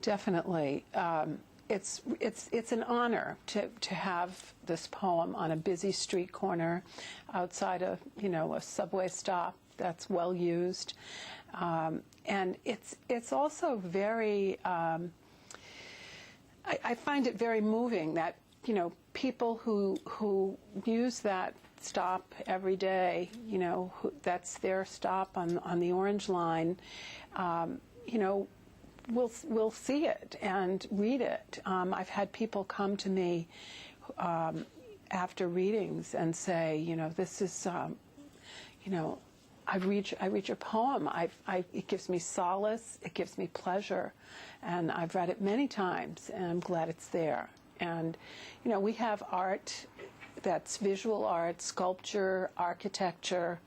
Definitely. It's an honor to have this poem on a busy street corner outside a subway stop that's well used, and it's also very. I find it very moving that people who use that stop every day, that's their stop on the Orange Line, will see it and read it. I've had people come to me after readings and say, this is, I read your poem. It gives me solace. It gives me pleasure, and I've read it many times, and I'm glad it's there. And we have art that's visual art, sculpture, architecture.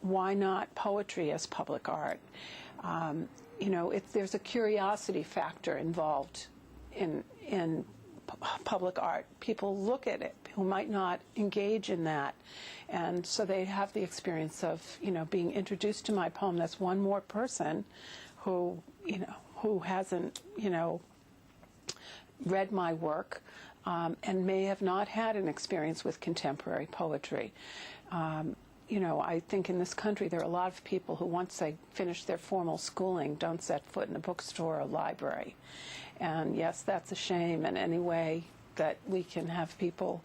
Why not poetry as public art? There's a curiosity factor involved in public art. People look at it who might not engage in that, and so they have the experience of being introduced to my poem. That's one more person who hasn't read my work and may have not had an experience with contemporary poetry. I think in this country there are a lot of people who, once they finish their formal schooling, don't set foot in a bookstore or library. And yes, that's a shame. And any way that we can have people,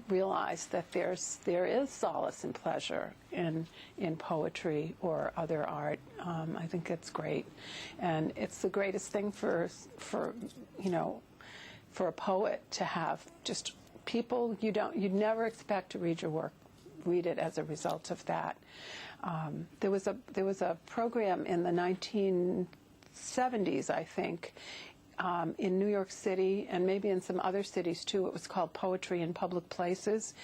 realize that there is solace and pleasure in poetry or other art, I think it's great. And it's the greatest thing for a poet to have just people you'd never expect to read your work. Read it as a result of that. There was a program in the 1970s, I think, in New York City and maybe in some other cities too. It was called Poetry in Public Places,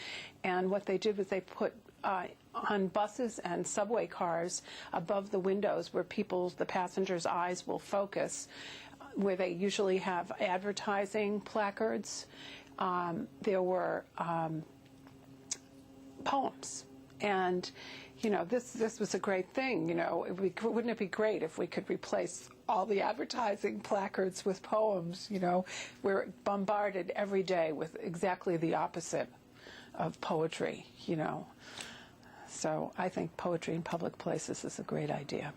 and what they did was they put on buses and subway cars above the windows where the passengers' eyes will focus, where they usually have advertising placards. There were poems, and this was a great thing. Wouldn't it be great if we could replace all the advertising placards with poems? We're bombarded every day with exactly the opposite of poetry. So I think poetry in public places is a great idea.